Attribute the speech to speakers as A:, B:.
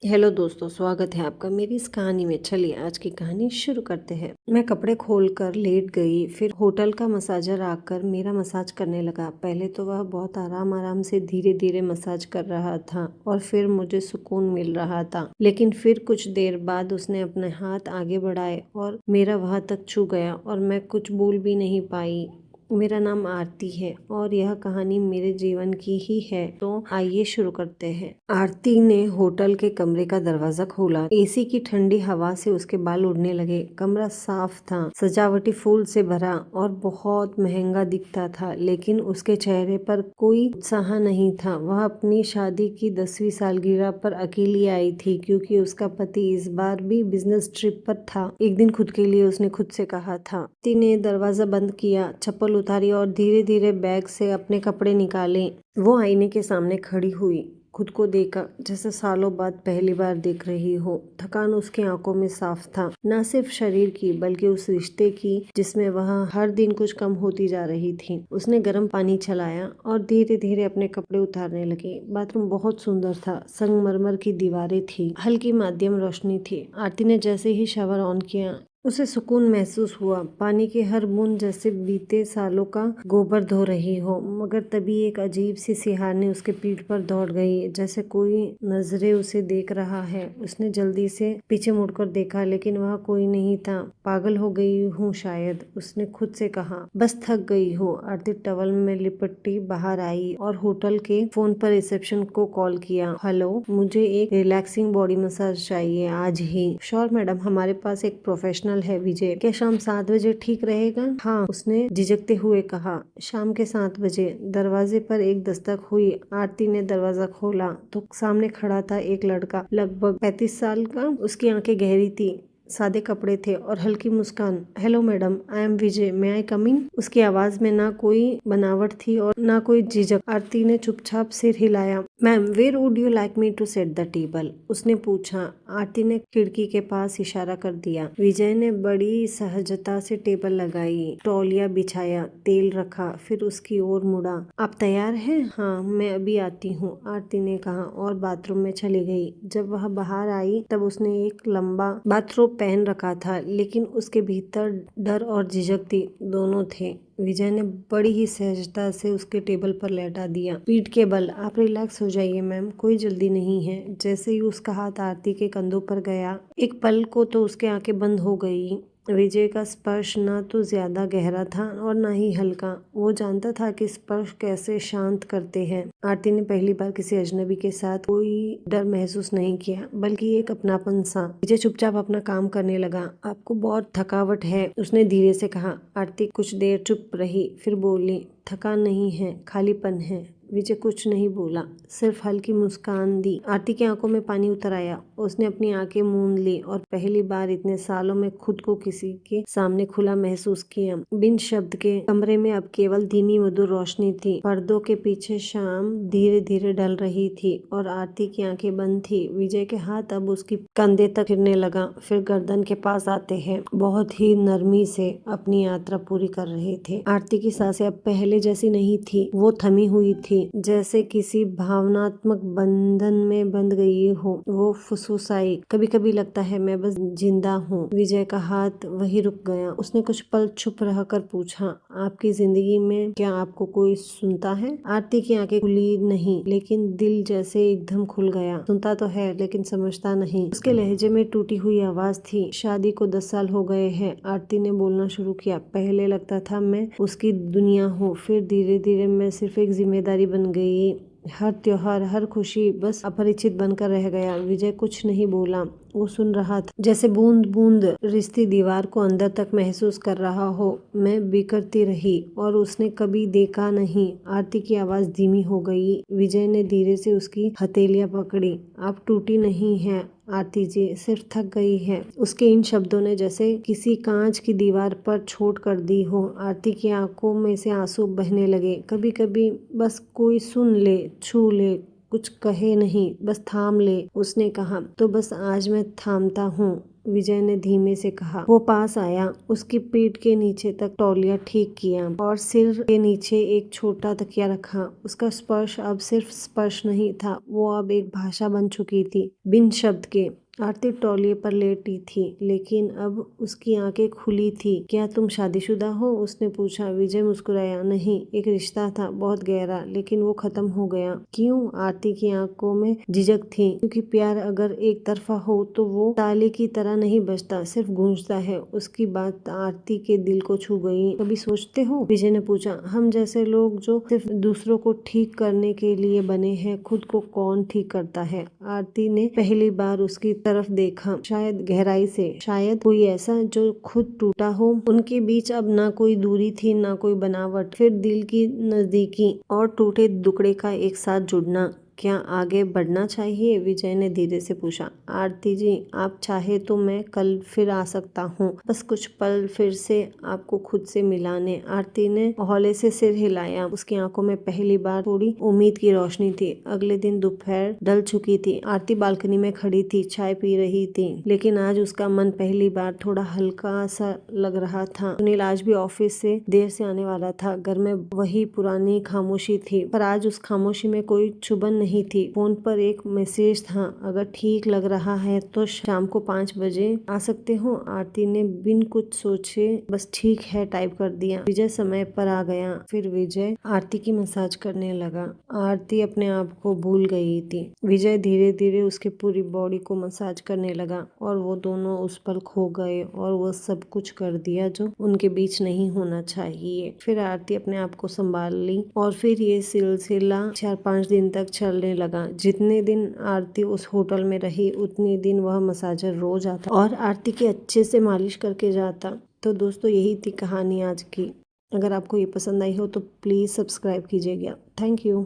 A: Hello दोस्तों, स्वागत है आपका मेरी इस कहानी में। चलिए आज की कहानी शुरू करते हैं। मैं कपड़े खोलकर लेट गई, फिर होटल का मसाजर आकर मेरा मसाज करने लगा। पहले तो वह बहुत आराम आराम से धीरे धीरे मसाज कर रहा था और फिर मुझे सुकून मिल रहा था। लेकिन फिर कुछ देर बाद उसने अपने हाथ आगे बढ़ाए और मेरा वहां तक छू गया और मैं कुछ बोल भी नहीं पाई। मेरा नाम आरती है और यह कहानी मेरे जीवन की ही है। तो आइए शुरू करते हैं। आरती ने होटल के कमरे का दरवाजा खोला। एसी की ठंडी हवा से उसके बाल उड़ने लगे। कमरा साफ था, सजावटी फूल से भरा और बहुत महंगा दिखता था, लेकिन उसके चेहरे पर कोई उत्साह नहीं था। वह अपनी शादी की 10वीं सालगिरह पर अकेली आई थी, क्योंकि उसका पति इस बार भी बिजनेस ट्रिप पर था। एक दिन खुद के लिए उसने खुद से कहा था। आरती ने दरवाजा बंद किया, चप्पल उतारी और धीरे धीरे बैग से अपने कपड़े निकाले। वो आईने के सामने खड़ी हुई, खुद को देखा जैसे सालों बाद पहली बार देख रही हो। थकान उसकी आंखों में साफ था, न सिर्फ शरीर की बल्कि उस रिश्ते की जिसमें वह हर दिन कुछ कम होती जा रही थी। उसने गर्म पानी चलाया और धीरे धीरे अपने कपड़े उतारने लगी। बाथरूम बहुत सुंदर था, संगमरमर की दीवारें थी, हल्की मध्यम रोशनी थी। आरती ने जैसे ही शावर ऑन किया, उसे सुकून महसूस हुआ, पानी की हर बूंद जैसे बीते सालों का गोबर धो रही हो। मगर तभी एक अजीब सी सिहारनी उसके पीठ पर दौड़ गई, जैसे कोई नजरे उसे देख रहा है। उसने जल्दी से पीछे मुड़कर देखा, लेकिन वह कोई नहीं था। पागल हो गई हूँ शायद, उसने खुद से कहा। बस थक गई हो। आरती टवल में लिपटी बाहर आई और होटल के फोन पर रिसेप्शन को कॉल किया। हेलो, मुझे एक रिलैक्सिंग बॉडी मसाज चाहिए आज ही। श्योर मैडम, हमारे पास एक प्रोफेशनल है विजय। क्या शाम 7 बजे ठीक रहेगा? हाँ, उसने झिझकते हुए कहा। शाम के 7 बजे। दरवाजे पर एक दस्तक हुई। आरती ने दरवाजा खोला तो सामने खड़ा था एक लड़का, लगभग 35 साल का। उसकी आंखें गहरी थी, सादे कपड़े थे और हल्की मुस्कान। हेलो मैडम, आई एम विजय, मे आई कम इन? उसकी आवाज में ना कोई बनावट थी और ना कोई झिझक। आरती ने चुपचाप सिर हिलाया। Ma'am, where would you like me to set the table? उसने पूछा। आरती ने खिड़की के पास इशारा कर दिया। विजय ने बड़ी सहजता से टेबल लगाई, तौलिया बिछाया, तेल रखा, फिर उसकी ओर मुड़ा। आप तैयार हैं? हाँ, मैं अभी आती हूँ, आरती ने कहा और बाथरूम में चली गई। जब वह बाहर आई तब उसने एक लंबा बाथरोब पहन रखा था, लेकिन उसके भीतर डर और झिझक थी, दोनों थे। विजय ने बड़ी ही सहजता से उसके टेबल पर लेटा दिया। पीठ के बल। आप रिलैक्स हो जाइए मैम, कोई जल्दी नहीं है। जैसे ही उसका हाथ आरती के कंधों पर गया, एक पल को तो उसके आंखें बंद हो गई। विजय का स्पर्श न तो ज्यादा गहरा था और न ही हल्का। वो जानता था कि स्पर्श कैसे शांत करते हैं। आरती ने पहली बार किसी अजनबी के साथ कोई डर महसूस नहीं किया, बल्कि एक अपनापन सा। विजय चुपचाप अपना काम करने लगा। आपको बहुत थकावट है, उसने धीरे से कहा। आरती कुछ देर चुप रही, फिर बोली, थकान नहीं है, खालीपन है। विजय कुछ नहीं बोला, सिर्फ हल्की मुस्कान दी। आरती की आंखों में पानी उतर आया। उसने अपनी आंखें मूंद ली और पहली बार इतने सालों में खुद को किसी के सामने खुला महसूस किया, बिन शब्द के। कमरे में अब केवल धीमी मधुर रोशनी थी। पर्दों के पीछे शाम धीरे धीरे ढल रही थी और आरती की आंखें बंद थी। विजय के हाथ अब उसकी कंधे तक फिरने लगा, फिर गर्दन के पास आते हैं बहुत ही नरमी से अपनी यात्रा पूरी कर रहे थे। आरती की सांसें अब पहले जैसी नहीं थी, वो थमी हुई थी, जैसे किसी भावनात्मक बंधन में बंध गई हो। वो फुसफुसाई, कभी कभी लगता है मैं बस जिंदा हूँ। विजय का हाथ वही रुक गया। उसने कुछ पल चुप रहकर पूछा, आपकी जिंदगी में क्या आपको कोई सुनता है? आरती की आंखें खुली नहीं, लेकिन दिल जैसे एकदम खुल गया। सुनता तो है लेकिन समझता नहीं। उसके लहजे में टूटी हुई आवाज थी। शादी को 10 साल हो गए हैं, आरती ने बोलना शुरू किया। पहले लगता था मैं उसकी दुनिया हूँ, फिर धीरे धीरे मैं सिर्फ एक जिम्मेदारी बन गई। हर त्योहार, हर खुशी बस अपरिचित बनकर रह गया। विजय कुछ नहीं बोला, वो सुन रहा था, जैसे बूंद बूंद रिश्ती दीवार को अंदर तक महसूस कर रहा हो। मैं बिखरती रही और उसने कभी देखा नहीं। आरती की आवाज धीमी हो गई। विजय ने धीरे से उसकी हथेलियां पकड़ी। आप टूटी नहीं है आरती जी, सिर्फ थक गई है। उसके इन शब्दों ने जैसे किसी कांच की दीवार पर चोट कर दी हो। आरती की आंखों में से आंसू बहने लगे। कभी कभी बस कोई सुन ले, छू ले, कुछ कहे नहीं, बस थाम ले। उसने कहा, तो बस आज मैं थामता हूँ, विजय ने धीमे से कहा। वो पास आया, उसकी पीठ के नीचे तक तौलिया ठीक किया और सिर के नीचे एक छोटा तकिया रखा। उसका स्पर्श अब सिर्फ स्पर्श नहीं था, वो अब एक भाषा बन चुकी थी, बिन शब्द के। आरती तौलिए पर लेटी थी, लेकिन अब उसकी आंखें खुली थी। क्या तुम शादीशुदा हो? उसने पूछा। विजय मुस्कुराया। नहीं, एक रिश्ता था, बहुत गहरा, लेकिन वो खत्म हो गया। क्यों? आरती की आंखों में झिझक थी। क्योंकि प्यार अगर एक तरफा हो तो वो ताले की तरह नहीं बजता, सिर्फ गूंजता है। उसकी बात आरती के दिल को छू गई। कभी सोचते हो? विजय ने पूछा। हम जैसे लोग जो सिर्फ दूसरों को ठीक करने के लिए बने हैं, खुद को कौन ठीक करता है? आरती ने पहली बार उसकी तरफ देखा, शायद गहराई से, शायद कोई ऐसा जो खुद टूटा हो। उनके बीच अब ना कोई दूरी थी, ना कोई बनावट, फिर दिल की नजदीकी और टूटे टुकड़े का एक साथ जुड़ना। क्या आगे बढ़ना चाहिए? विजय ने धीरे से पूछा। आरती जी, आप चाहे तो मैं कल फिर आ सकता हूँ, बस कुछ पल फिर से आपको खुद से मिलाने। आरती ने हौले से सिर हिलाया। उसकी आंखों में पहली बार थोड़ी उम्मीद की रोशनी थी। अगले दिन दोपहर ढल चुकी थी। आरती बालकनी में खड़ी थी, चाय पी रही थी, लेकिन आज उसका मन पहली बार थोड़ा हल्का सा लग रहा था। सुनील आज भी ऑफिस से देर से आने वाला था। घर में वही पुरानी खामोशी थी, पर आज उस खामोशी में कोई चुभन नहीं थी। फोन पर एक मैसेज था, अगर ठीक लग रहा है तो शाम को 5 बजे आ सकते हो। आरती ने बिन कुछ सोचे बस ठीक है टाइप कर दिया। विजय समय पर आ गया। फिर विजय आरती की मसाज करने लगा। आरती अपने आप को भूल गई थी। विजय धीरे धीरे उसकी पूरी बॉडी को मसाज करने लगा और वो दोनों उस पल खो गए और वो सब कुछ कर दिया जो उनके बीच नहीं होना चाहिए। फिर आरती अपने आप को संभाल ली और फिर ये सिलसिला 4-5 दिन तक चलने लगा। जितने दिन आरती उस होटल में रही, उतने दिन वह मसाजर रोज आता और आरती की अच्छे से मालिश करके जाता। तो दोस्तों, यही थी कहानी आज की। अगर आपको ये पसंद आई हो तो प्लीज सब्सक्राइब कीजिएगा। Thank you.